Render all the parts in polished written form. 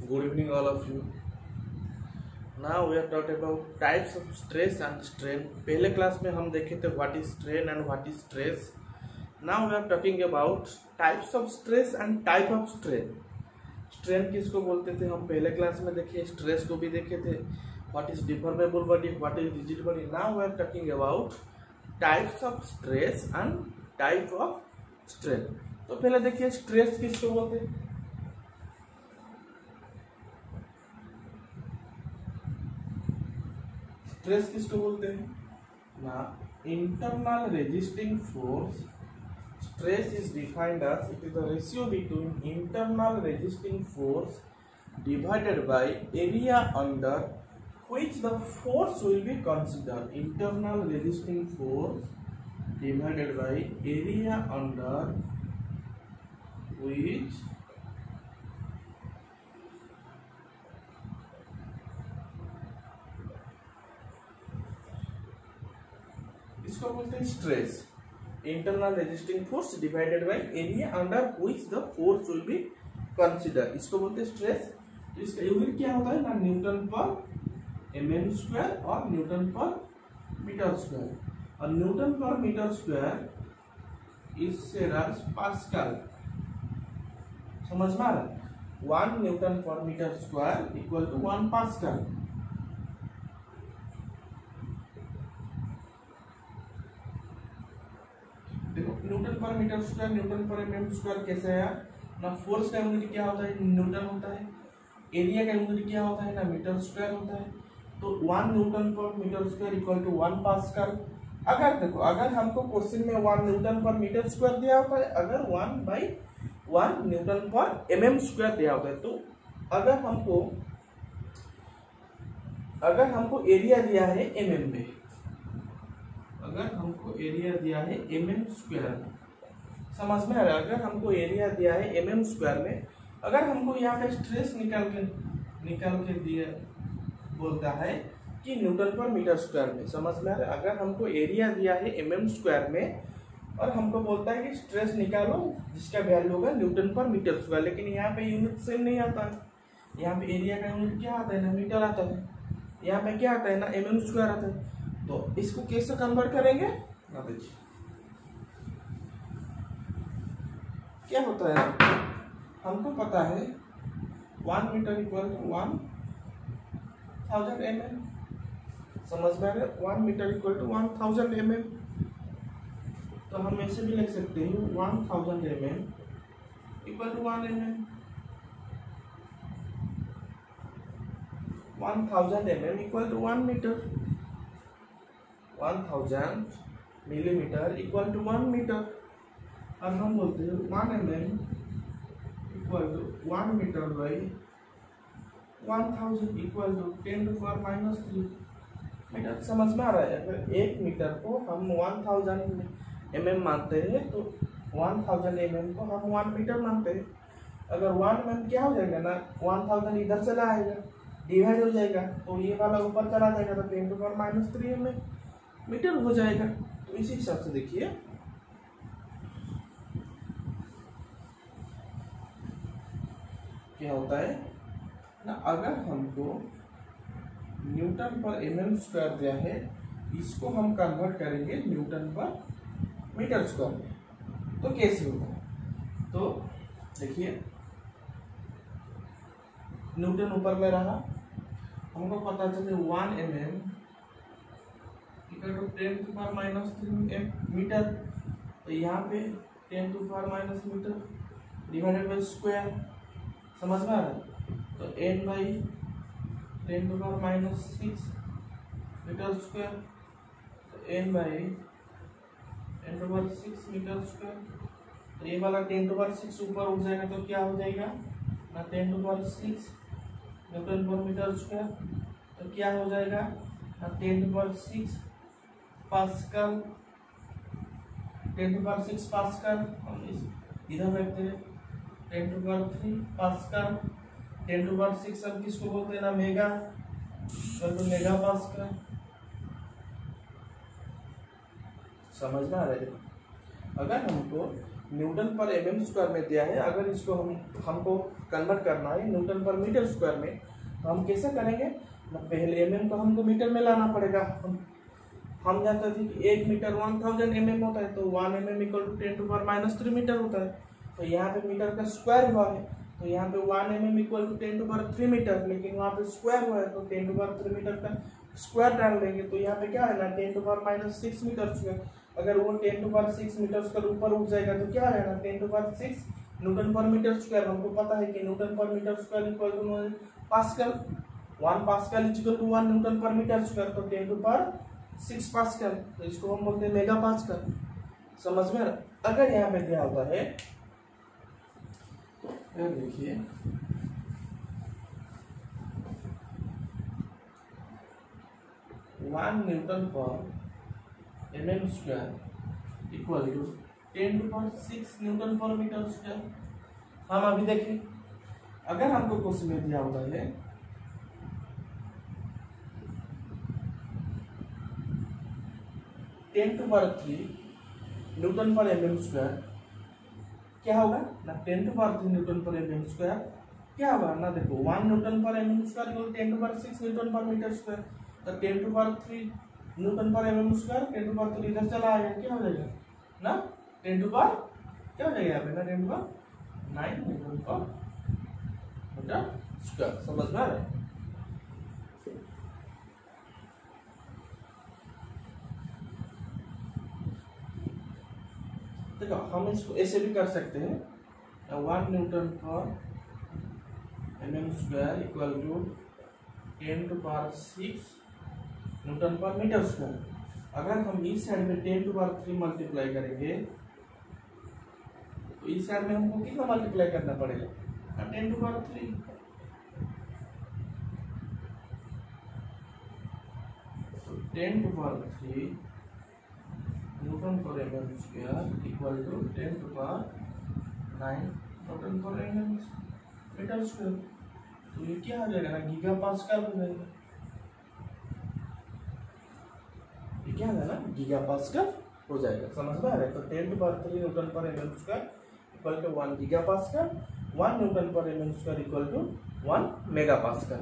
Good evening, all of you. Now we are talking about types of stress and strain. पहले class में हम देखे थे what is strain and what is stress. Now we are talking about types of stress and type of strain. Strain किसको बोलते थे हम पहले क्लास में देखे, stress को भी देखे थे. What is deformable body, what is rigid body. Now we are talking about types of stress and type of strain. तो पहले देखिए stress किसको बोलते हैं. स्ट्रेस किसको बोलते हैं ना. Internal resisting force. Stress is defined as it is the ratio between internal resisting force divided by area under which the force will be considered. Internal resisting force divided by area under which इसको बोलते हैं stress. Internal resisting force divided by area under which the force will be consider. इसको बोलते हैं stress. तो इसका unit क्या होता है ना, न्यूटन पर एमएम स्क्वायर और न्यूटन पर मीटर स्क्वायर. और newton per metre square is said as pascal. समझ में आ रहा है. 1 newton per metre square equal to 1 pascal. देखो newton per metre square newton per mm square कैसे है ना. फोर्स का यूनिट क्या होता है, न्यूटन होता है. एरिया का यूनिट क्या होता है ना, मीटर स्क्वायर होता है. तो 1 newton per metre square equal to 1 pascal. अगर देखो अगर हमको क्वेश्चन में 1 न्यूटन पर मीटर स्क्वायर दिया होता है, अगर 1/1 न्यूटन पर एमएम स्क्वायर दिया होता है, तो अगर हमको एरिया दिया है एमएम में, अगर हमको एरिया दिया है एमएम स्क्वायर में, समझ में आ रहा है. अगर हमको एरिया दिया है एमएम स्क्वायर में, अगर हमको यहाँ पे स्ट्रेस निकाल के दिया बोलता है कि न्यूटन पर मीटर स्क्वायर में, समझ में आ रहा है. अगर हमको एरिया दिया है एमएम स्क्वायर में और हमको बोलता है कि स्ट्रेस निकालो जिसका वैल्यू होगा न्यूटन पर मीटर स्क्वायर, लेकिन यहाँ पे यूनिट सेम नहीं आता है. यहाँ पे एरिया का यूनिट क्या आता है ना, मीटर आता है. यहाँ पे क्या आता है ना, एमएम स्क्वायर आता है. तो इसको कैसे कन्वर्ट करेंगे ना, देखिए क्या होता है. हमको पता है 1 मीटर इक्वल टू 1000 mm. समझ में आ रहा है. 1 मीटर इक्वल टू 1000 mm. तो हम ऐसे भी लिख सकते हैं 1000 mm equal to 1 mm. 1000 mm equal to 1 metre. 1000 millimetre equal to 1 metre. और हम बोलते हैं 1 mm equal to 1 metre by 1000 equal to 10⁻³ metre. समझ में आ रहा है. अगर 1 मीटर को हम 1000 mm मानते हैं, तो 1000 mm को हम 1 मीटर मानते हैं. अगर 1 mm क्या हो जाएगा ना, 1000 इधर चला आएगा, डिवाइड हो जाएगा, तो ये वाला ऊपर चला जाएगा, तो 10⁻³ mm मीटर हो जाएगा. तो इसी हिसाब से देखिए क्या होता है ना. अगर हमको न्यूटन पर एमएम स्क्वायर दिया है, इसको हम कन्वर्ट करेंगे न्यूटन पर मीटर स्क्वायर में, तो कैसे होगा. तो देखिए न्यूटन ऊपर में रहा, हमको पता चले 1 mm इक्वल टू 10⁻³ मीटर. तो यहाँ पे 10⁻³ मीटर डिवाइडेड बाई स्क्वायर. समझ में आ रहा है. तो n/10⁻⁶ मीटर स्क्वायर. तो n/10⁻⁶ मीटर स्क्वायर. तो ये वाला 10⁻⁶ ऊपर उठ जाएगा, तो क्या हो जाएगा ना, 10⁻⁶ न्यूटन पर मीटर स्क्वायर. तो क्या हो जाएगा ना, 10⁻⁶ पास्कल. 10⁻⁶ पास्कल हम इधर रखते हैं. 10⁻³ पास्कल. 10⁻⁶ हम किसको बोलते हैं ना, मेगा. तो मेगा पास्कल. समझ में आ रहा है. अगर हमको न्यूटन पर एमएम स्क्वायर में दिया है, अगर इसको हमको कन्वर्ट करना है न्यूटन पर मीटर स्क्वायर में, तो हम कैसे करेंगे ना, पहले एमएम को हमको मीटर में लाना पड़ेगा। हम जानते थे कि 1 मीटर 1000 mm होता है, तो 1 mm इक्वल टू 10⁻³ मीटर होता है। तो यहाँ पे मीटर का स्क्वायर हुआ है, तो यहाँ पे 1 mm इक्वल टू 10⁻³ मीटर, लेकिन वहाँ पे स्क्वायर हुआ है तो 10⁻³ मीटर का स्क्वायर डाल देंगे, तो यहाँ पे क्या है ना 10⁻⁻6 मीटर स्क्वायर। अगर वो 10⁻6 मीटर स्क्वायर ऊपर उठ जाएगा तो क्या है ना 10⁻6 न्यूटन पर मीटर स्क्वायर। हमको पता है कि newton per metre square equal to pascal, 1 pascal equal to 1 newton per metre square, तो 10⁻6 पास्कल, तो इसको हम बोलते हैं मेगा पास्कल। समझ में? अगर यहाँ पे क्या होता है, देखिए 1 newton per mm square equal to 10⁻6 newton per metre square. हम अभी देखें, अगर हमको क्वेश्चन में दिया होता है 10⁻³ न्यूटन पर mm स्क्वायर, क्या होगा ना 10⁻³ न्यूटन पर mm स्क्वायर क्या होगा ना, देखो 1 newton per mm square equal 10⁻6 newton per metre square, तो 10⁻³ न्यूटन पर mm स्क्वायर 10⁻³ इधर चला आएगा, क्या हो जाएगा ना 10 क्या हो जाएगा यहाँ पे ना 10⁻9 न्यूटन पर मीटर स्क्वायर। समझ में आ रहा है? देखो हम इसको ऐसे भी कर सकते हैं, 1 newton per mm square equal to 10⁻6 newton per metre square. अगर हम इस साइड में 10⁻³ मल्टीप्लाई करेंगे तो इस साइड में हमको कितना मल्टीप्लाई करना पड़ेगा 10⁻3, तो 10⁻3 newton per mm square equal to 10⁻9 newton per mm metre square. तो ये क्या हो जाएगा ना गीगा पास्कल हो जाएगा, ये क्या है ना गीगा पास्कल हो जाएगा। समझ में आ रहा है? तो 10⁻3 newton per mm square equal to 1 giga pascal, 1 newton per mm square equal to 1 mega pascal.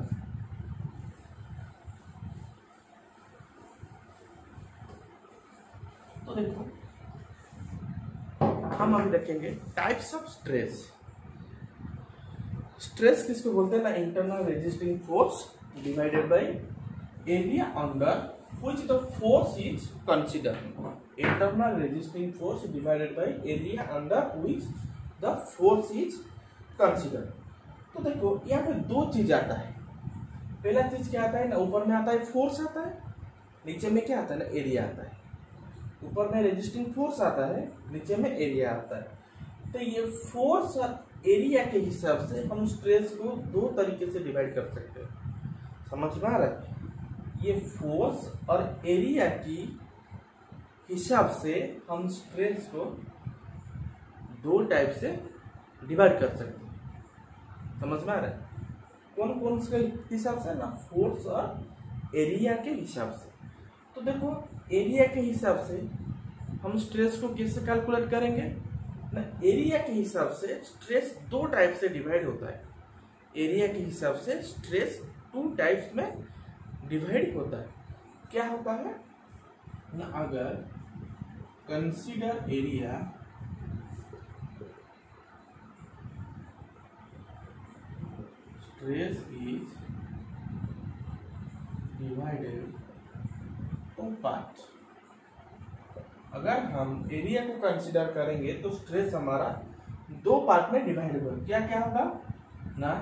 तो देखो हम अभी देखेंगे टाइप्स ऑफ स्ट्रेस। स्ट्रेस किसको बोलते हैं ना, internal resisting force divided by area under which the force is considered. Internal resisting force divided by area under which the force is considered. तो देखो यहाँ पे दो चीज आता है। पहला चीज क्या आता है ना, ऊपर में आता है फोर्स आता है, नीचे में क्या आता है ना एरिया आता है। ऊपर में रेजिस्टिंग फोर्स आता है, नीचे में एरिया आता है। तो ये फोर्स और एरिया के हिसाब से हम स्ट्रेस को दो तरीके से डिवाइड कर सकते हैं। समझ में आ रहा है? ये फोर्स और एरिया की हिसाब से हम स्ट्रेस को दो टाइप से डिवाइड कर सकते हैं। समझ में आ रहा है? कौन कौन से हिसाब से ना, फोर्स और एरिया के हिसाब से। तो देखो एरिया के हिसाब से हम स्ट्रेस को कैसे कैलकुलेट करेंगे ना, एरिया के हिसाब से स्ट्रेस दो टाइप से डिवाइड होता है। एरिया के हिसाब से स्ट्रेस 2 टाइप्स में डिवाइड होता है। क्या होता है ना, अगर consider area stress is divided to part. अगर हम एरिया को कंसीडर करेंगे तो स्ट्रेस हमारा 2 पार्ट में डिवाइड होगा। क्या क्या होगा ना,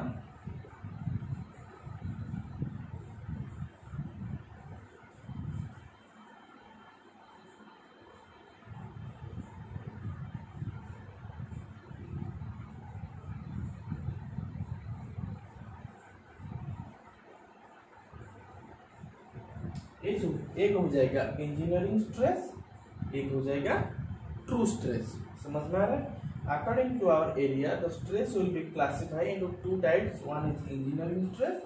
एक हो जाएगा इंजीनियरिंग स्ट्रेस, एक हो जाएगा ट्रू स्ट्रेस। समझ में आ रहा है? According to our area the stress will be classified into 2 types, one is engineering stress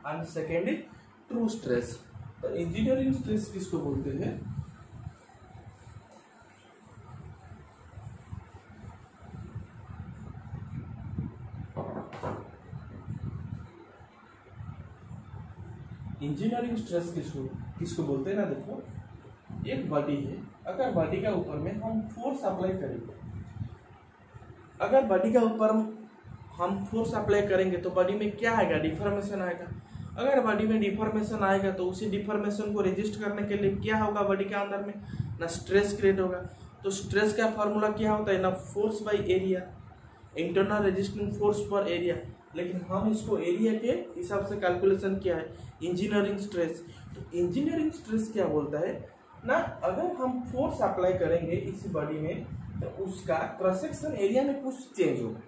and second is true stress. तो इंजीनियरिंग स्ट्रेस किसको बोलते हैं इंजीनियरिंग स्ट्रेस किसको किसको बोलते हैं ना, देखो एक बॉडी है, अगर बॉडी का ऊपर में हम फोर्स अप्लाई करेंगे, अगर बॉडी का ऊपर हम फोर्स अप्लाई करेंगे तो बॉडी में क्या आएगा, डिफॉर्मेशन आएगा। अगर बॉडी में डिफॉर्मेशन आएगा तो उसी डिफॉर्मेशन को रेजिस्ट करने के लिए क्या होगा, बॉडी के अंदर में ना स्ट्रेस क्रिएट होगा। तो स्ट्रेस का फॉर्मूला क्या होता है ना, force by area, internal resisting force पर एरिया। लेकिन हम इसको एरिया के हिसाब से कैलकुलेशन किया है, इंजीनियरिंग स्ट्रेस। तो इंजीनियरिंग स्ट्रेस क्या बोलता है ना, अगर हम फोर्स अप्लाई करेंगे इस बॉडी में तो उसका क्रॉस सेक्शन एरिया में कुछ चेंज होगा।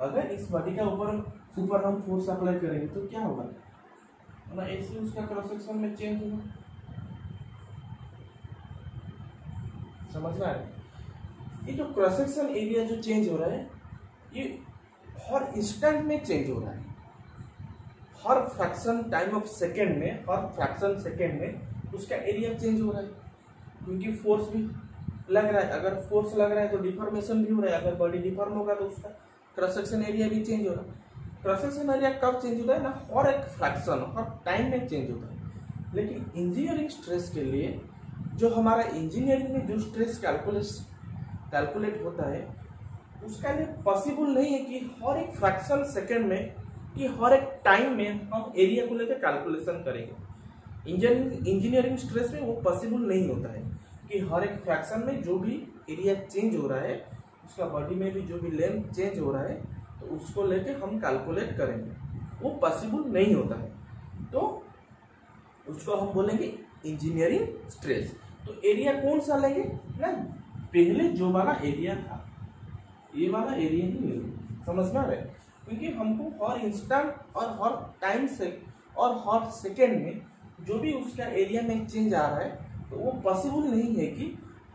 अगर इस बॉडी का ऊपर हम फोर्स अप्लाई करेंगे तो क्या होगा ना, ऐसे उसका क्रॉस सेक्शन में चेंज होगा। समझ में आ रहा है? ये जो क्रॉस सेक्शन एरिया जो चेंज हो रहा है ये हर इंस्टेंट में चेंज हो रहा है, हर फ्रैक्शन टाइम ऑफ सेकेंड में, हर फ्रैक्शन सेकेंड में उसका एरिया चेंज हो रहा है, क्योंकि फोर्स भी लग रहा है। अगर फोर्स लग रहा है तो डिफॉर्मेशन भी हो रहा है, अगर बॉडी डिफॉर्म होगा तो उसका क्रॉस सेक्शन एरिया भी चेंज हो रहा है। क्रॉस सेक्शन एरिया कब चेंज होता है ना, हर एक फ्रैक्शन हर टाइम में चेंज होता है। लेकिन इंजीनियरिंग स्ट्रेस के लिए जो हमारा इंजीनियरिंग में जो स्ट्रेस कैलकुलेट होता है उसका लिए पॉसिबल नहीं है कि हर एक फ्रैक्शन सेकेंड में कि हर एक टाइम में हम एरिया को लेकर कैलकुलेशन करेंगे। इंजीनियरिंग स्ट्रेस में वो पॉसिबल नहीं होता है कि हर एक फ्रैक्शन में जो भी एरिया चेंज हो रहा है, उसका बॉडी में भी जो भी लेंथ चेंज हो रहा है तो उसको लेके हम कैलकुलेट करेंगे, वो पॉसिबल नहीं होता है। तो उसको हम बोलेंगे इंजीनियरिंग स्ट्रेस। तो एरिया कौन सा लेंगे ना, पहले जो वाला एरिया था ये वाला एरिया ही लेंगे। समझ में आ रहा है? क्योंकि हमको हर इंस्टेंट और हर टाइम से और हर सेकेंड में जो भी उसका एरिया में चेंज आ रहा है तो वो पॉसिबल नहीं है कि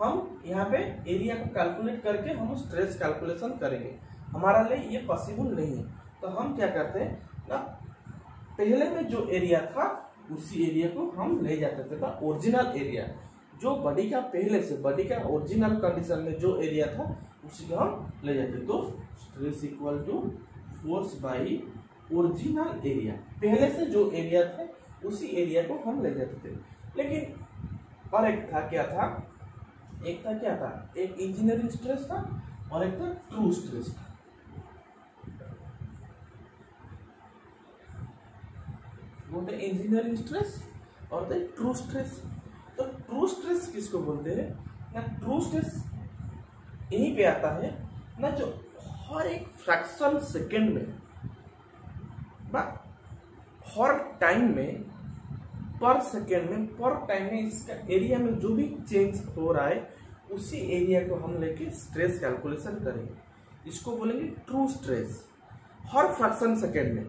हम यहाँ पे एरिया को कैलकुलेट करके हम स्ट्रेस कैलकुलेशन करेंगे, हमारा लिए ये पॉसिबल नहीं है। तो हम क्या करते हैं ना, पहले में जो एरिया था उसी एरिया को हम ले जाते थे, तो ओरिजिनल एरिया जो बॉडी का पहले से बॉडी का ओरिजिनल कंडीशन में जो एरिया था उसी को हम ले जाते। तो stress equal to force by original area, पहले से जो एरिया था उसी एरिया को हम ले जाते थे। लेकिन और एक था क्या था, एक इंजीनियरिंग स्ट्रेस था और एक था ट्रू स्ट्रेस था। वो थे इंजीनियरिंग स्ट्रेस और थे ट्रू स्ट्रेस। तो ट्रू स्ट्रेस किसको बोलते हैं ना, ट्रू स्ट्रेस यहीं पे आता है ना, जो हर एक फ्रैक्शन सेकेंड में हर टाइम में पर सेकेंड में पर टाइम में इसका एरिया में जो भी चेंज हो रहा है उसी एरिया को हम लेके स्ट्रेस कैलकुलेशन करेंगे, इसको बोलेंगे ट्रू स्ट्रेस। हर फ्रैक्शन सेकेंड में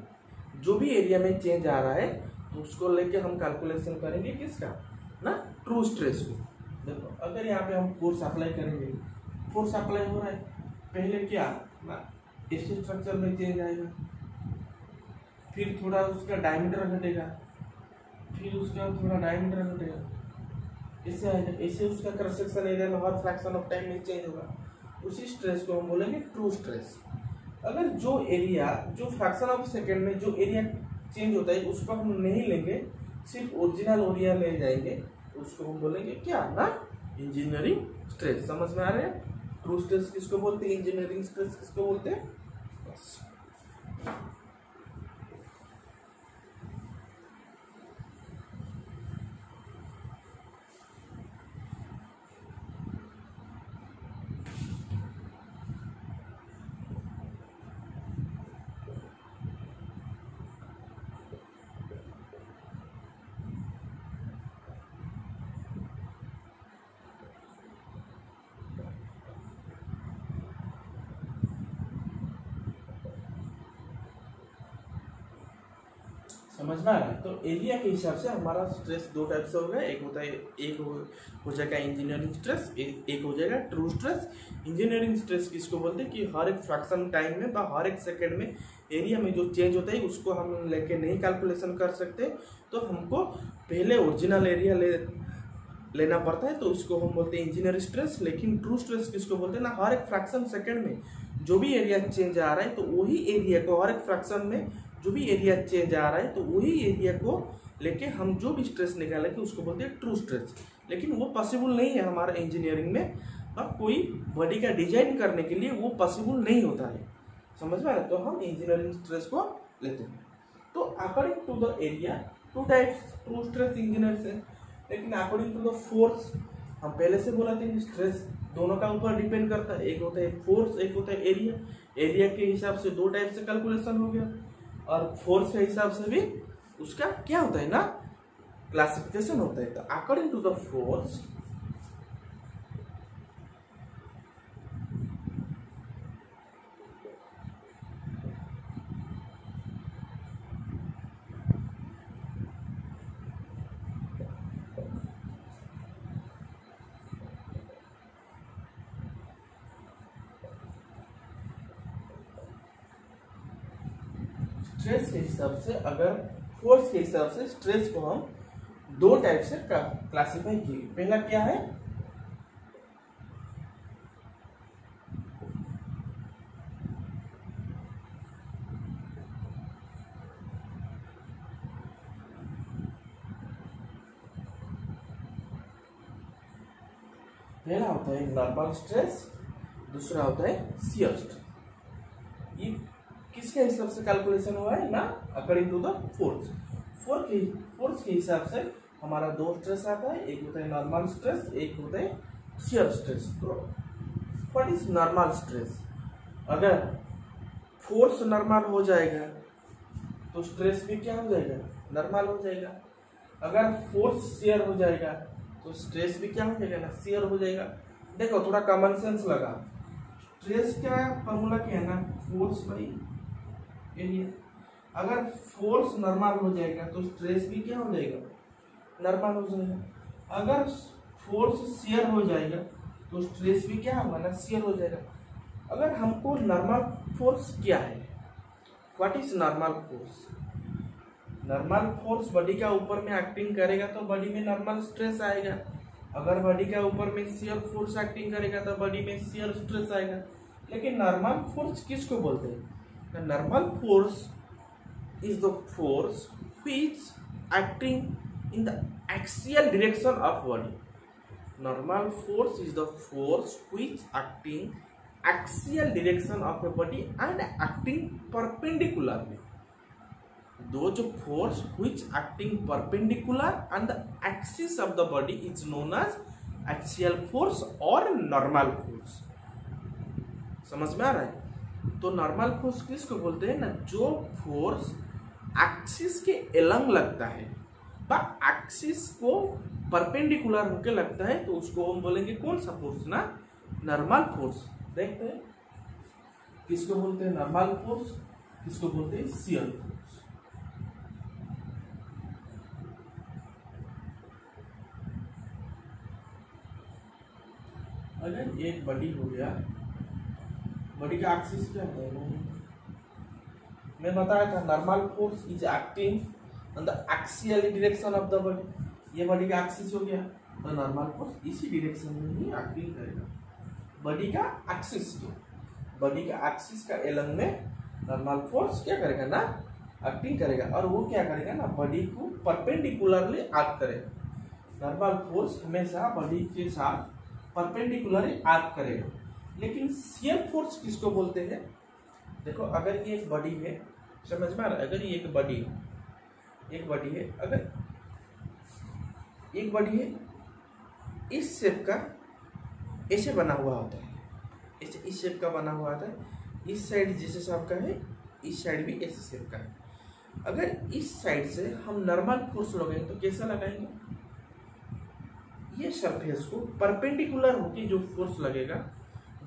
जो भी एरिया में चेंज आ रहा है तो उसको लेके हम कैलकुलेशन करेंगे किसका ना, ट्रू स्ट्रेस को। देखो अगर यहाँ पे हम फोर्स अप्लाई करेंगे, फोर्स अप्लाई हो रहा है, पहले क्या ना इस स्ट्रक्चर में चेंज आएगा, फिर थोड़ा उसका डायमीटर घटेगा, फिर उसका थोड़ा डायमीटर घटेगा, ऐसे आएगा, ऐसे उसका क्रॉस सेक्शन एरिया में हर फ्रैक्शन ऑफ टाइम में चेंज होगा। उसी स्ट्रेस को हम बोलेंगे ट्रू स्ट्रेस। अगर जो एरिया जो फ्रैक्शन ऑफ सेकेंड में जो एरिया चेंज होता है उसको हम नहीं लेंगे, सिर्फ ओरिजिनल एरिया ले जाएंगे, उसको हम बोलेंगे क्या ना, इंजीनियरिंग स्ट्रेस। समझ में आ रहा है? ट्रू स्ट्रेस किसको बोलते हैं, इंजीनियरिंग स्ट्रेस किसको बोलते हैं, बस। समझ में आ रहा है? तो एरिया के हिसाब से हमारा स्ट्रेस दो टाइप से होगा, एक होता है एक हो जाएगा इंजीनियरिंग स्ट्रेस, एक हो जाएगा ट्रू स्ट्रेस। इंजीनियरिंग स्ट्रेस किसको बोलते हैं कि हर एक फ्रैक्शन टाइम में हर एक सेकेंड में एरिया में जो चेंज होता है उसको हम लेके नहीं कैलकुलेशन कर सकते, तो हमको पहले ओरिजिनल एरिया लेना पड़ता है, तो उसको हम बोलते हैं इंजीनियरिंग स्ट्रेस। लेकिन ट्रू स्ट्रेस किसको बोलते हैं ना, हर एक फ्रैक्शन सेकेंड में जो भी एरिया चेंज आ रहा है तो वही एरिया को, हर एक फ्रैक्शन में जो भी एरिया चेंज आ रहा है तो वही एरिया को लेके हम जो भी स्ट्रेस निकालेंगे उसको बोलते हैं ट्रू स्ट्रेस। लेकिन वो पॉसिबल नहीं है हमारा इंजीनियरिंग में, अब कोई बॉडी का डिजाइन करने के लिए वो पॉसिबल नहीं होता है, समझ में आया। तो हम इंजीनियरिंग स्ट्रेस को लेते हैं। तो according to the area two types true stress engineer से, लेकिन अकॉर्डिंग टू द फोर्स हम पहले से बोला था कि स्ट्रेस दोनों का ऊपर डिपेंड करता है, एक होता है फोर्स, एक होता है एरिया। एरिया के हिसाब से दो टाइप से कैलकुलेशन हो गया, और फोर्स के हिसाब से भी उसका क्या होता है ना, क्लासिफिकेशन होता है। तो according to the force stress के हिसाब से, अगर फोर्स के हिसाब से स्ट्रेस को हम दो टाइप से क्लासिफाई किए। पहला क्या है, पहला होता है नॉर्मल स्ट्रेस, दूसरा होता है शियर स्ट्रेस। ये किसके हिसाब से कैलकुलेशन हुआ है ना, according to the force. Force के हिसाब से हमारा दो स्ट्रेस आता है, एक होता है नॉर्मल स्ट्रेस, एक होता है शियर स्ट्रेस। तो व्हाट इज नॉर्मल स्ट्रेस? अगर फोर्स नॉर्मल हो जाएगा तो स्ट्रेस भी क्या हो जाएगा, नॉर्मल हो जाएगा। अगर फोर्स शियर हो जाएगा तो स्ट्रेस भी क्या हो जाएगा ना, शियर हो जाएगा। देखो थोड़ा कॉमन सेंस लगा, स्ट्रेस का फॉर्मूला क्या है ना, फोर्स बाई एरिया। अगर फोर्स नॉर्मल हो जाएगा तो स्ट्रेस भी क्या हो जाएगा, नॉर्मल हो जाएगा। अगर फोर्स शियर हो जाएगा तो स्ट्रेस भी क्या होगा ना, शियर हो जाएगा। अगर हमको नॉर्मल फोर्स क्या है, what is normal force? Normal force body का ऊपर में एक्टिंग करेगा तो बॉडी में नॉर्मल स्ट्रेस आएगा। अगर बॉडी का ऊपर में शियर फोर्स एक्टिंग करेगा तो बॉडी में शियर स्ट्रेस आएगा। लेकिन नॉर्मल फोर्स किसको बोलते हैं? Normal force is the force which acting in the axial direction of body. Normal force is the force which acting axial direction of a body and acting perpendicularly. Those force which acting perpendicular on the axis of the body is known as axial force और normal force। समझ में आ रहा है? तो normal force किसको बोलते हैं ना, जो फोर्स एक्सिस के एलंग लगता है बा एक्सिस को परपेंडिकुलर होके लगता है, तो उसको हम बोलेंगे कौन सा फोर्स ना, नॉर्मल फोर्स। देखते हैं किसको बोलते हैं नॉर्मल फोर्स, किसको बोलते हैं शियर फोर्स। अगर एक बॉडी हो गया, बॉडी का एक्सिस क्या होता है, मैं बताया था normal force is acting on the axial direction of the body. ये बॉडी का एक्सिस हो गया तो नॉर्मल फोर्स इसी डायरेक्शन में ही एक्टिंग करेगा। बॉडी का एक्सिस, बॉडी का एक्सिस का एलंग में नॉर्मल फोर्स क्या करेगा ना, एक्टिंग करेगा। और वो क्या करेगा ना, बॉडी को परपेंडिकुलरली एक्ट करेगा। नॉर्मल फोर्स हमेशा बॉडी के साथ परपेंडिकुलरली एक्ट करेगा। लेकिन शियर फोर्स किसको बोलते हैं? देखो अगर ये एक बॉडी है, समझ में आ रहा है, अगर ये एक बॉडी है, अगर एक बॉडी है इस शेप का, ऐसे बना हुआ होता है, ऐसे इस शेप का बना हुआ होता है। इस साइड जैसे शेप का है, इस साइड भी ऐसे शेप का है। अगर इस साइड से हम नॉर्मल फोर्स लगाएंगे तो कैसा लगाएंगे, ये सरफेस को परपेंडिकुलर होकर जो फोर्स लगेगा,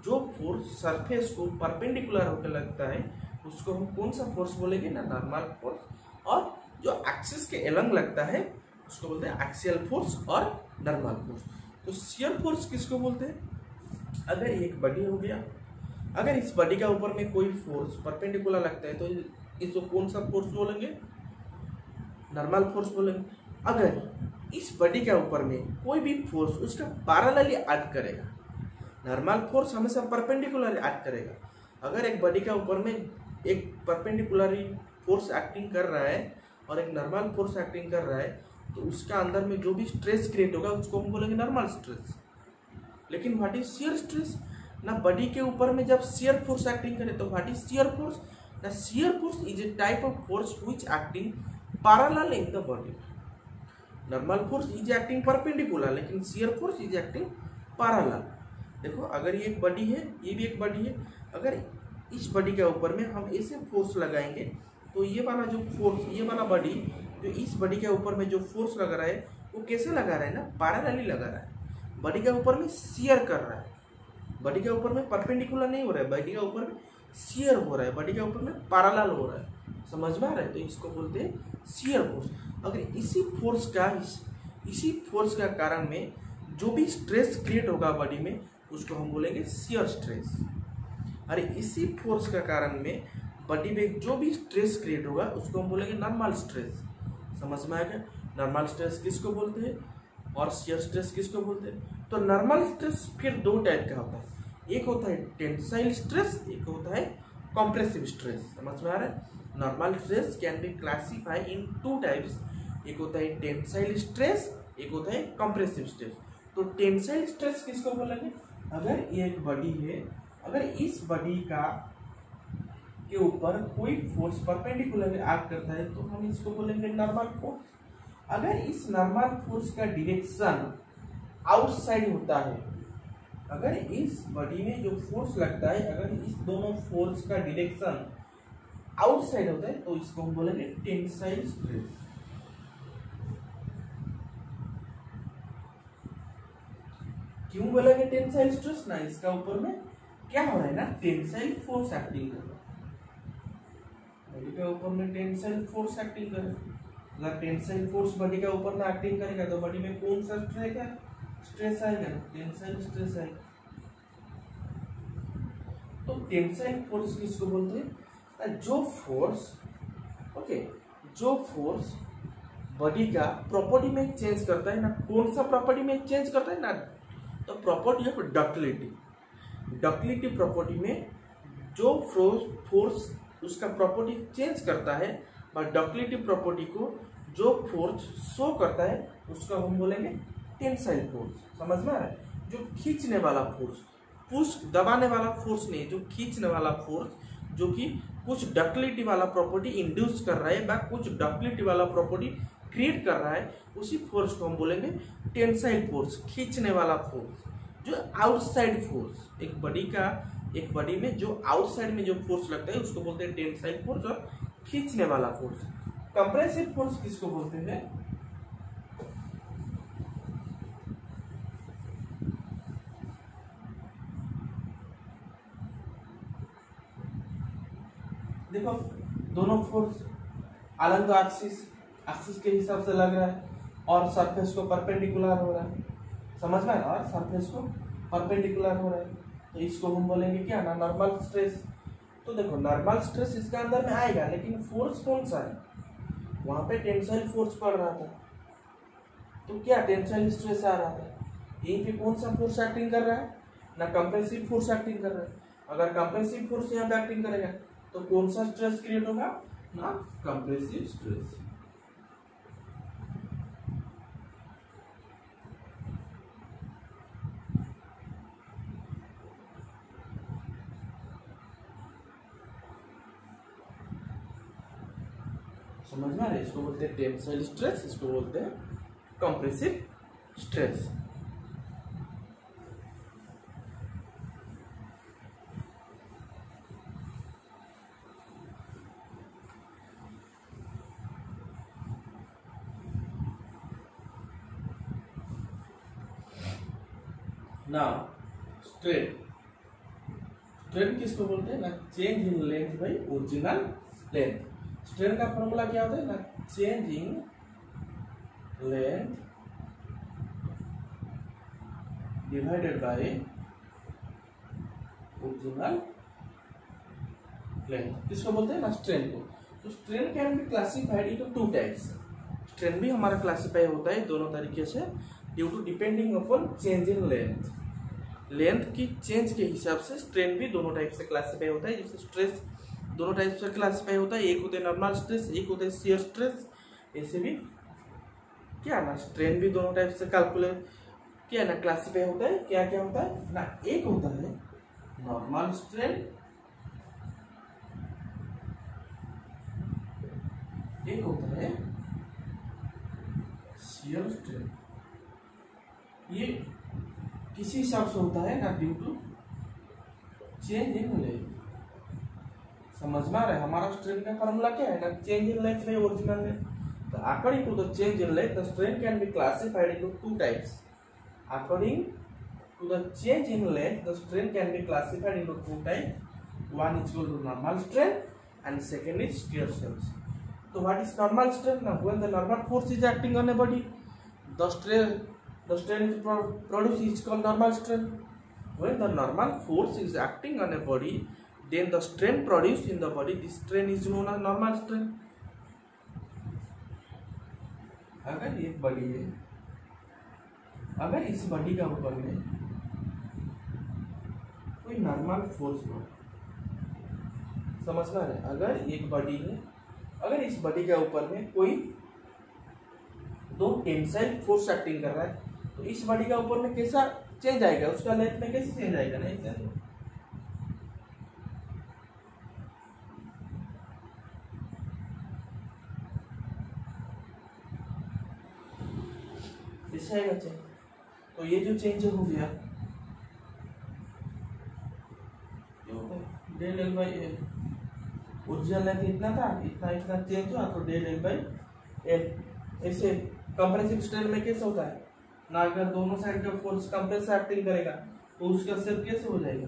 जो फोर्स सरफेस को परपेंडिकुलर होकर लगता है उसको हम कौन सा फोर्स बोलेंगे ना, नॉर्मल फोर्स। और जो एक्सिस के एलंग लगता है उसको बोलते हैं एक्सियल फोर्स और नॉर्मल फोर्स। तो शियर फोर्स किसको बोलते हैं? अगर एक बॉडी हो गया, अगर इस बॉडी का ऊपर में कोई फोर्स परपेंडिकुलर लगता है तो इसको कौन सा फोर्स बोलेंगे, नॉर्मल फोर्स बोलेंगे। अगर इस बॉडी के ऊपर में कोई भी फोर्स उसका पैरेलली एक्ट करेगा, नॉर्मल फोर्स हमेशा परपेंडिकुलर एक्ट करेगा। अगर एक बॉडी के ऊपर में एक परपेंडिकुलर फोर्स एक्टिंग कर रहा है और एक नॉर्मल फोर्स एक्टिंग कर रहा है, तो उसका अंदर में जो भी स्ट्रेस क्रिएट होगा उसको हम बोलेंगे नॉर्मल स्ट्रेस। लेकिन व्हाट इज शियर स्ट्रेस? ना बॉडी के ऊपर में जब शियर फोर्स एक्टिंग करे तो व्हाट इज शियर फोर्स? ना shear force is a type of force which acting parallel in the body. Normal force is acting perpendicular, लेकिन shear force is acting parallel. देखो अगर ये एक बॉडी है, ये भी एक बॉडी है, अगर इस बॉडी के ऊपर में हम ऐसे फोर्स लगाएंगे तो ये वाला जो फोर्स, ये वाला बॉडी जो इस बॉडी के ऊपर में जो फोर्स लगा रहा है वो कैसे लगा रहा है ना, पैरेलली लगा रहा है। बॉडी के ऊपर में शियर कर रहा है, बॉडी के ऊपर में परपेंडिकुलर नहीं हो रहा है, बॉडी के ऊपर में शियर हो रहा है, बॉडी के ऊपर में पैरेलल हो रहा है। समझ में आ रहा है? तो इसको बोलते हैं शियर फोर्स। अगर इसी फोर्स का कारण में जो भी स्ट्रेस क्रिएट होगा बॉडी में उसको हम बोलेंगे शियर स्ट्रेस। अरे इसी फोर्स का कारण में बॉडी में जो भी स्ट्रेस क्रिएट होगा उसको हम बोलेंगे नॉर्मल स्ट्रेस। समझ में आ गया? नॉर्मल स्ट्रेस किसको बोलते हैं और शियर स्ट्रेस किसको बोलते हैं? तो नॉर्मल स्ट्रेस फिर दो टाइप का होता है, एक होता है टेंसाइल स्ट्रेस, एक होता है कॉम्प्रेसिव स्ट्रेस। समझ में आ रहा है? Normal stress can be classified in two types, एक होता है टेंसाइल स्ट्रेस, एक होता है कॉम्प्रेसिव स्ट्रेस। तो टेंसाइल स्ट्रेस किसको बोलेंगे? अगर ये एक बॉडी है, अगर इस बॉडी के ऊपर कोई फोर्स परपेंडिकुलरली एक्ट करता है तो हम इसको बोलेंगे नॉर्मल फोर्स। अगर इस नॉर्मल फोर्स का डायरेक्शन आउटसाइड होता है, अगर इस बॉडी में जो फोर्स लगता है अगर इस दोनों फोर्स का डायरेक्शन आउटसाइड होता है तो इसको हम बोलेंगे टेंसाइल स्ट्रेस। क्यों बोलेंगे टेंसाइल स्ट्रेस? ना इसका ऊपर में क्या हो रहा है ना, टेंसाइल फोर्स एक्टिंग कर रहा है, बॉडी के ऊपर में टेंसाइल फोर्स एक्टिंग कर रहा है। अगर टेंसाइल फोर्स बॉडी के ऊपर में एक्टिंग करेगा तो बॉडी में कौन सा स्ट्रेस आएगा? टेंसाइल स्ट्रेस आएगा। तो टेंसाइल फोर्स किसको बोलते हैं? जो फोर्स बॉडी का प्रॉपर्टी में चेंज करता है ना, कौन सा प्रॉपर्टी में चेंज करता है ना, तो प्रॉपर्टी ऑफ डक्टिलिटी प्रॉपर्टी में जो फोर्स उसका प्रॉपर्टी चेंज करता है, और डक्टिलिटी प्रॉपर्टी को जो फोर्स शो करता है उसका हम बोलेंगे टेंसाइल फोर्स। समझ में आ रहा है? जो खींचने वाला फोर्स, पुश दबाने वाला फोर्स नहीं, जो खींचने वाला फोर्स जो कि कुछ डक्टिलिटी वाला प्रॉपर्टी इंड्यूस कर रहा है, कुछ डक्टिलिटी वाला प्रॉपर्टी क्रिएट कर रहा है, उसी फोर्स को हम बोलेंगे टेंसाइल फोर्स, खींचने वाला फोर्स। जो आउटसाइड फोर्स, एक बॉडी में जो आउटसाइड में जो फोर्स लगता है उसको बोलते हैं टेंसाइल फोर्स और खींचने वाला फोर्स। कंप्रेसिव फोर्स किसको बोलते हैं? देखो दोनों फोर्स अलग एक्सिस के हिसाब से लग रहा है और सरफेस को परपेंडिकुलर हो रहा है। समझ में? और सरफेस को परपेंडिकुलर हो रहा है तो इसको हम बोलेंगे क्या ना, नॉर्मल स्ट्रेस। तो देखो नॉर्मल स्ट्रेस इसके अंदर में आएगा, लेकिन फोर्स कौन सा है? वहां पे टेंसाइल फोर्स पड़ रहा था तो क्या टेंसाइल स्ट्रेस आ रहा था। यहीं पे कौन सा फोर्स एक्टिंग कर रहा है ना, कंप्रेसिव फोर्स एक्टिंग कर रहा है। अगर कंप्रेसिव फोर्स यहाँ पे एक्टिंग करेगा तो कौन सा स्ट्रेस क्रिएट होगा ना, कंप्रेसिव स्ट्रेस। समझ में आ रहा है? इसको बोलते हैं टेंसाइल स्ट्रेस, इसको बोलते हैं कंप्रेसिव स्ट्रेस। ना स्ट्रेन किसको बोलते हैं ना, change in length by original length. Strain का फॉर्मूला क्या होता है ना, change in length divided by original length. किसको बोलते हैं ना, स्ट्रेन को। तो strain can be classified into two types. Strain भी हमारा क्लासिफाई होता है दोनों तरीके से, due to depending upon change in length की चेंज के हिसाब से स्ट्रेन भी दोनों टाइप से क्लासिफाई होता है। जैसे स्ट्रेस दोनों टाइप से क्लासिफाई होता है, एक होता है नॉर्मल स्ट्रेस, एक होता है शियर स्ट्रेस। ऐसे भी क्या ना स्ट्रेन भी दोनों टाइप से कैलकुलेट क्या ना क्लासिफाई होता है। क्या क्या होता है ना, एक होता है नॉर्मल स्ट्रेन, एक होता है शियर स्ट्रेन। ये किसी हिसाब से होता है ना due to change in length. समझ में आ रहा है हमारा स्ट्रेन का फॉर्मूला क्या है ना, चेंज इन लेंथ नहीं ओरिजिनल लेंथ। तो according to the change in length the strain can be classified into two types. According to the change in length the strain can be classified into two types. One is equal to normal strain and second is shear strain. तो what is normal strain ना, when the normal force is acting on a body the strain is produced is called normal strain. When the normal force is acting on a body, then the strain produced in the body, this strain is known as normal strain. अगर एक body है, अगर इस body का ऊपर में कोई normal force हो, समझना है, अगर एक बॉडी है, अगर इस बॉडी के ऊपर में कोई दो टेंसाइल फोर्स एक्टिंग कर रहा है, तो इस बॉडी का ऊपर में कैसा चेंज आएगा, उसका लेंथ में कैसे चेंज आएगा ना, ऐसे आएगा चेंज। तो ये जो चेंज हो गया del L by L, original length इतना था, इतना इतना चेंज हुआ तो डेल एल बाई एल। ऐसे कंप्रेसिव स्ट्रेन में कैसे होता है ना, अगर दोनों साइड का फोर्स कंप्रेस एक्टिंग करेगा तो उसका शेप कैसे हो जाएगा,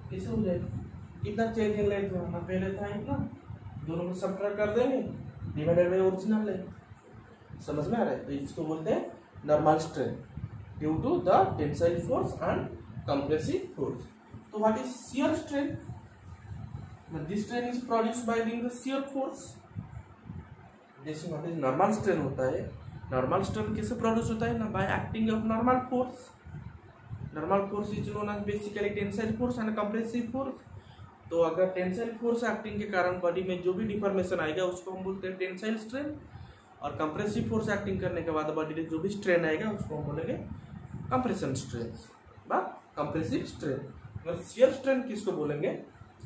कैसे हो जाएगा, कितना चेंज इन लेंथ हुआ ना, पहले था इतना, दोनों को सब्ट्रैक्ट कर देंगे डिवाइडेड बाय ओरिजिनल लेंथ। समझ में आ रहा है। तो इसको बोलते हैं normal strain due to the tensile force and compressive force. तो what is shear strain, this strain is produced by the shear force. जैसे व्हाट इज नॉर्मल स्ट्रेन होता है, नॉर्मल स्ट्रेन कैसे प्रोड्यूस होता है ना, by acting of normal force. Normal force is known as basically tensile force and compressive force. तो अगर tensile force acting के कारण बॉडी में जो भी डिफॉर्मेशन आएगा उसको हम बोलते हैं टेंसाइल स्ट्रेन, और कंप्रेसिव फोर्स एक्टिंग करने के बाद बॉडी में जो भी स्ट्रेन आएगा उसको हम बोलेंगे कंप्रेशन स्ट्रेन बा कंप्रेसिव स्ट्रेन। अगर शियर स्ट्रेन किसको बोलेंगे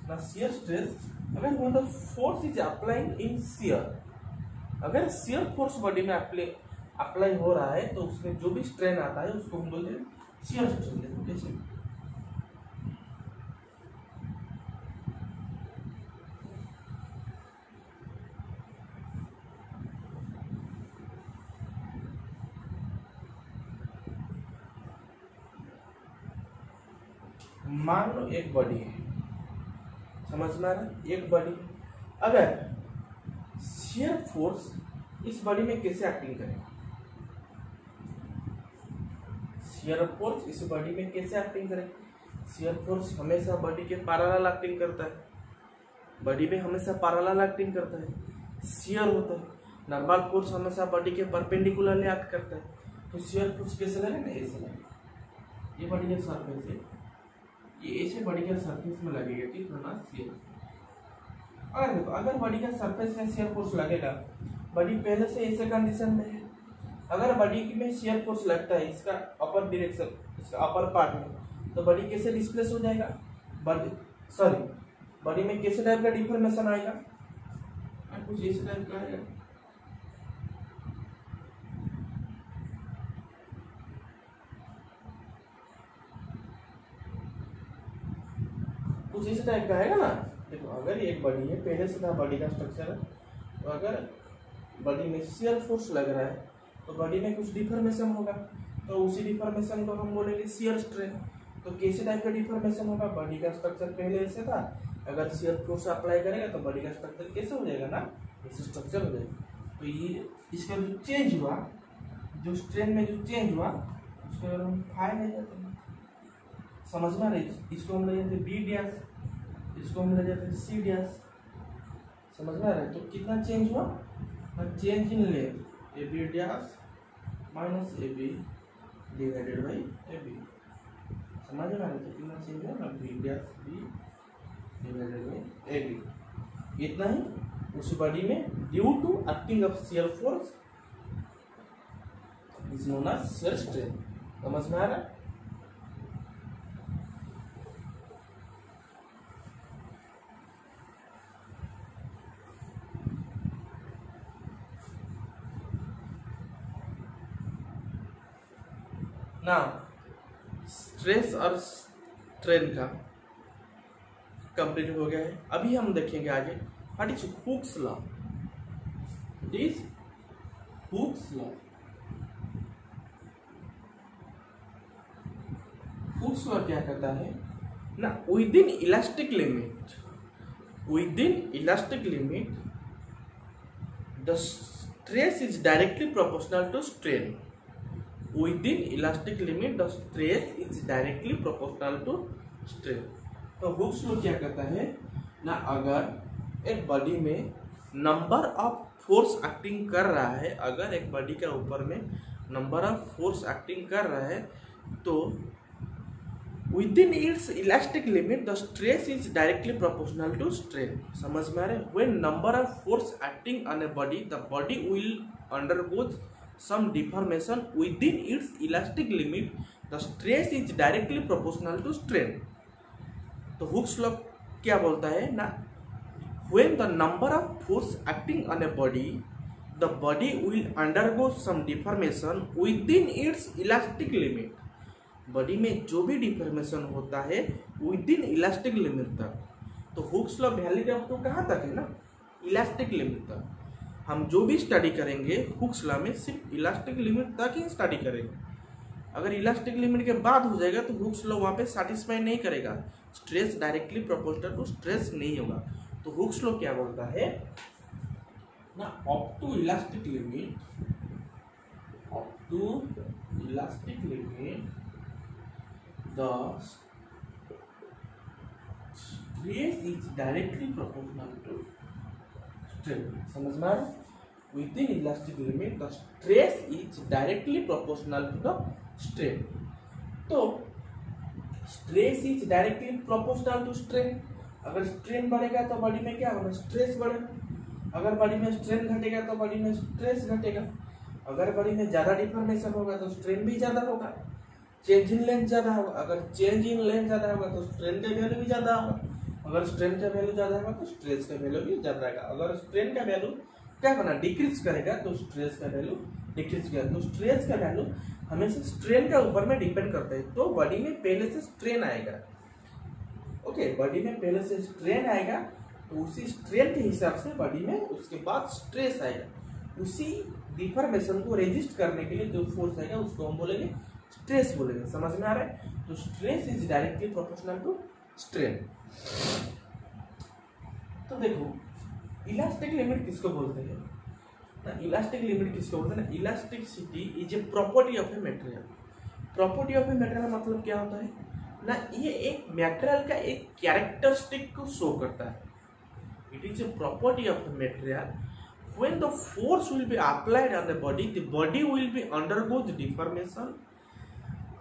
ना, शियर स्ट्रेन अगर when the force is applying in shear, अगर शियर फोर्स बॉडी में अप्लाई हो रहा है तो उसमें जो भी स्ट्रेन आता है उसको हम बोलते हैं शियर स्ट्रेन। देखो कैसे, मान लो एक बॉडी है, समझ में आ रहा है, एक बॉडी, अगर शियर फोर्स इस बॉडी में कैसे एक्टिंग करेगा, शियर फोर्स इस बॉडी में कैसे एक्टिंग करेगा। शियर फोर्स हमेशा बॉडी के पैरेलल एक्टिंग करता है, बॉडी में हमेशा पैरेलल एक्टिंग करता है, शियर होता है। नॉर्मल फोर्स हमेशा बॉडी के परपेंडिकुलरली एक्ट करता है। तो शियर फोर्स कैसे लगेगा, ऐसे लगेगा, ये बॉडी का सरफेस है, ये ऐसे बॉडी के सरफेस में लगेगा, ठीक है ना, शियर। अगर देखो, अगर बॉडी का सरफेस में शियर फोर्स लगेगा, बॉडी पहले से ऐसे कंडीशन में है, अगर बॉडी में शियर फोर्स लगता है इसका अपर डायरेक्शन, इसका अपर पार्ट में, तो बॉडी कैसे डिस्प्लेस हो जाएगा, बॉडी में कैसे टाइप का डिफॉर्मेशन आएगा, कुछ इस टाइप का आएगा, कुछ इस टाइप का आएगा ना। देखो, अगर एक बॉडी है, पहले से था बॉडी का स्ट्रक्चर है, तो अगर बॉडी में शियर फोर्स लग रहा है तो बॉडी में कुछ डिफॉर्मेशन होगा, तो उसी डिफॉर्मेशन को हम बोलेंगे शियर स्ट्रेन। तो कैसे टाइप का डिफॉर्मेशन होगा, बॉडी का स्ट्रक्चर पहले ऐसे था, अगर शियर फोर्स अप्लाई करेगा तो बॉडी का स्ट्रक्चर कैसे हो जाएगा ना, ऐसे स्ट्रक्चर हो जाएगा। तो ये इसका जो चेंज हुआ, जो स्ट्रेन में जो चेंज हुआ उसको अगर हम फाई ले जाते हैं, समझ में आ रही, इसको हम ले जाते हैं बी डैश, इसको हम ले जाते हैं सी डैश, समझ में आ रहा है। तो कितना चेंज हुआ, change in length A B dash minus A B divided by A B, समझ में आ रहा है। तो कितना चेंज है ना, B dash B divided by A B, इतना ही उस बॉडी में due to acting of shear force is known as shear strain. समझ में आ रहा है? ना स्ट्रेस और स्ट्रेन का कंप्लीट हो गया है। अभी हम देखेंगे आगे what is Hooke's law. It is Hooke's law. Hooke's law क्या कहता है ना, within elastic limit the stress is directly proportional to strain. Within elastic limit the stress is directly proportional to strain। तो Hooke's law क्या कहता है ना, अगर एक बॉडी में नंबर ऑफ फोर्स एक्टिंग कर रहा है, अगर एक बॉडी के ऊपर में नंबर ऑफ फोर्स एक्टिंग कर रहा है तो within its elastic limit the stress is directly proportional to strain. समझ में आ रहा है? When number of force acting on a body the body will undergoes some deformation within its elastic limit the stress is directly proportional to strain। तो Hooke's law क्या बोलता है ना, when the number of force acting on a body the body will undergo some deformation within its elastic limit। Body में जो भी deformation होता है विदिन इलास्टिक लिमिट तक। तो Hooke's law valid up to कहाँ तक है ना, इलास्टिक लिमिट तक। हम जो भी स्टडी करेंगे हुक्स लॉ में सिर्फ इलास्टिक लिमिट तक ही स्टडी करेंगे। अगर इलास्टिक लिमिट के बाद हो जाएगा तो हुक्स लॉ वहाँ पे सेटिस्फाई नहीं करेगा, stress directly proportional to stress नहीं होगा। तो हुक्स लॉ क्या बोलता है ना, up to elastic limit the stress is directly proportional to strain. समझ में आ रहा है? Within elastic limit the stress is directly proportional to the strain. तो stress is directly proportional to strain. अगर स्ट्रेन बढ़ेगा तो बॉडी में क्या होगा, स्ट्रेस बढ़ेगा। अगर बॉडी में स्ट्रेन घटेगा तो बॉडी में स्ट्रेस घटेगा। अगर बॉडी में ज्यादा डिफॉर्मेशन होगा तो स्ट्रेन भी ज्यादा होगा। चेंज इन लेंथ ज्यादा होगा, अगर चेंज इन लेंथ ज्यादा होगा तो स्ट्रेन का वैल्यू भी ज्यादा होगा। अगर स्ट्रेन का वैल्यू ज्यादा होगा तो स्ट्रेस का वैल्यू भी ज्यादा रहेगा। अगर स्ट्रेन का वैल्यू क्या करना, डिक्रीज करेगा तो स्ट्रेस का वैल्यू डिक्रीज करेगा। तो स्ट्रेस का वैल्यू हमेशा स्ट्रेन के ऊपर में डिपेंड करता है। तो बॉडी में पहले से स्ट्रेन आएगा, ओके, बॉडी में पहले से स्ट्रेन आएगा तो उसी स्ट्रेन के हिसाब से बॉडी में उसके बाद स्ट्रेस आएगा। उसी डिफॉर्मेशन को रेजिस्ट करने के लिए जो फोर्स आएगा उसको हम बोलेंगे स्ट्रेस बोलेंगे। समझ में आ रहा है? तो stress is directly proportional to strain. तो देखो इलास्टिक लिमिट किसको बोलते हैं ना, इलास्टिक लिमिट किसको बोलते हैं ना, elasticity is a property of a material. Property of a material मतलब क्या होता है ना, ये एक मटेरियल का एक कैरेक्टरिस्टिक को शो करता है। It is a property of a material when the force will be applied on the body will B undergoes deformation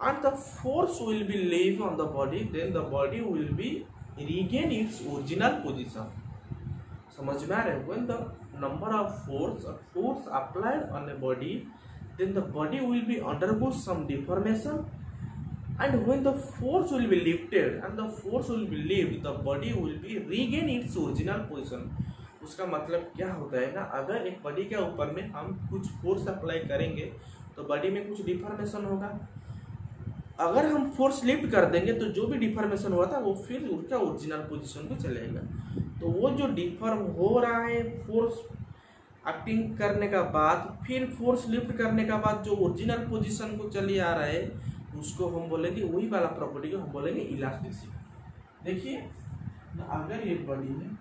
and the force will be leave on the body, then the body will be regain its original position। समझ में आ रहा है? when the number of force applied on a body then the body will be undergo some deformation and when the force will be lifted and the force will be leave the body will be regain its original position। उसका मतलब क्या होता है ना, अगर एक body के ऊपर में हम कुछ फोर्स अप्लाई करेंगे तो बॉडी में कुछ डिफॉर्मेशन होगा। अगर हम फोर्स लिफ्ट कर देंगे तो जो भी डिफॉर्मेशन हुआ था वो फिर उसका ओरिजिनल पोजीशन पे चलेगा। तो वो जो डिफॉर्म हो रहा है फोर्स एक्टिंग करने का बाद, फिर फोर्स लिफ्ट करने का बाद जो ओरिजिनल पोजीशन को चले आ रहा है उसको हम बोलेंगे, वही वाला प्रॉपर्टी को हम बोलेंगे इलास्टिसिटी। देखिए अगर ये बॉडी है,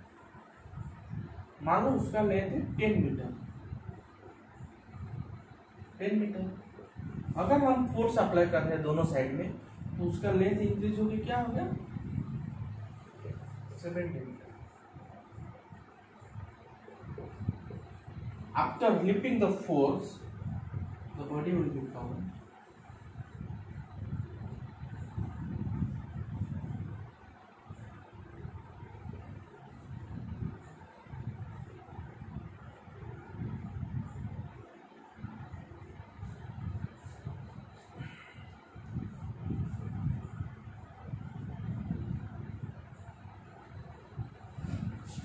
मानो उसका लेंथ है 10 मीटर, 10 मीटर। अगर हम फोर्स अप्लाई कर रहे हैं दोनों साइड में तो उसका लेंथ इंक्रीज होगी, क्या हो गया 70 metre. After lifting the force the body will be found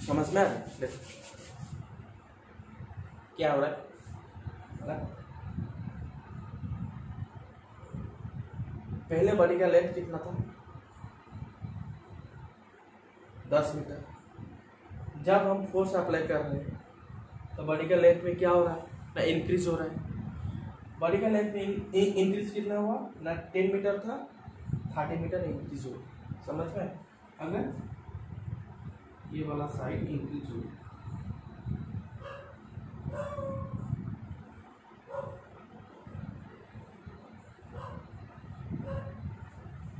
समझ में आ रहा है? क्या हो रहा है? पहले बॉडी का लेंथ कितना था? 10 मीटर। जब हम फोर्स अप्लाई कर रहे हैं तो बॉडी का लेंथ में क्या हो रहा है? ना इंक्रीज हो रहा है। बॉडी का लेंथ में इंक्रीज कितना हुआ? ना 10 मीटर था, 30 मीटर इंक्रीज हो। समझ में? अगर ये वाला साइड इंक्रीज हो,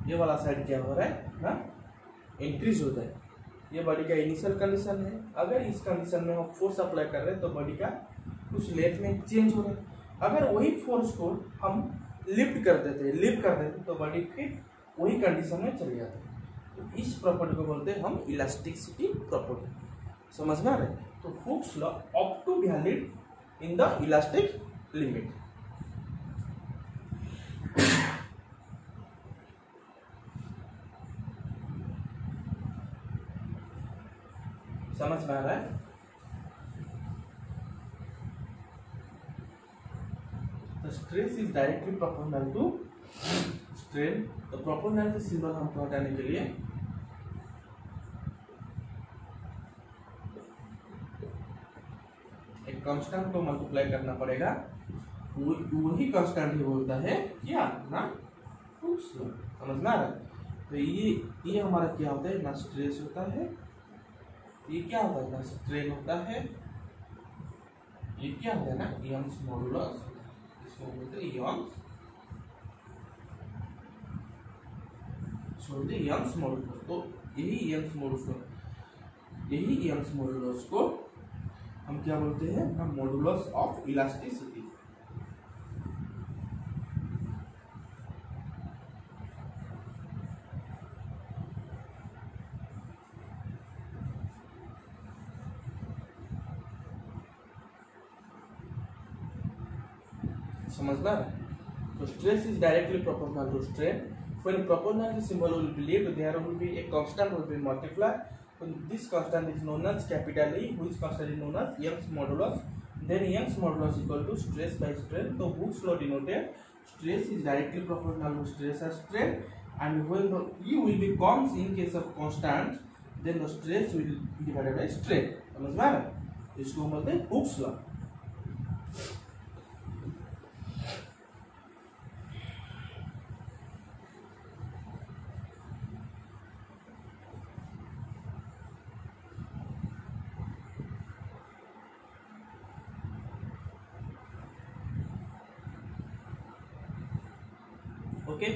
ये वाला साइड क्या हो रहा है ना? इंक्रीज होता है। ये बॉडी का इनिशियल कंडीशन है। अगर इस कंडीशन में हम फोर्स अप्लाई कर रहे हैं तो बॉडी का कुछ लेंथ में चेंज हो रहा है। अगर वही फोर्स को हम लिफ्ट कर देते तो बॉडी फिर वही कंडीशन में चले जाते हैं। तो इस प्रॉपर्टी को बोलते हैं हम इलास्टिसिटी प्रॉपर्टी। समझ में आ रहा है? तो Hooke's law up to valid in the elastic limit. समझ में आ रहा है? The stress is directly proportional to strain। तो प्रोपोर्शनल सिंबल हमको हटाने के लिए एक कांस्टेंट को मल्टीप्लाई करना पड़ेगा। वही कांस्टेंट ही बोलता है क्या ना हुक्स लॉ। समझ में आ रहा है? तो ये हमारा क्या होता है? ना स्ट्रेस होता है, ये क्या होता है? ना स्ट्रेन होता है, ये क्या होता है? ना यंग्स मॉडुलस। इसको बोलते हैं यंग्स मॉडुलस। तो यही यंग्स मॉडुलस को हम क्या बोलते हैं? ना मॉडुलस ऑफ इलास्टिसिटी। समझना? तो stress is directly proportional to strain. When proportional symbol will be left, there will be a constant will be multiplied. So this constant is known as capital E, which constant is known as Young's modulus. Then Young's modulus equal to stress by strain. So Hooke's law denoted stress is directly proportional to stress or strain, and when the E will be comes in case of constant, then the stress will be divided by strain. समझ में आ रहा है? इसको बोलते हैं Hooke's law। Okay,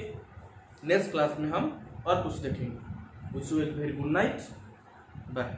next class में हम और कुछ देखेंगे। Wish you a very good night, bye.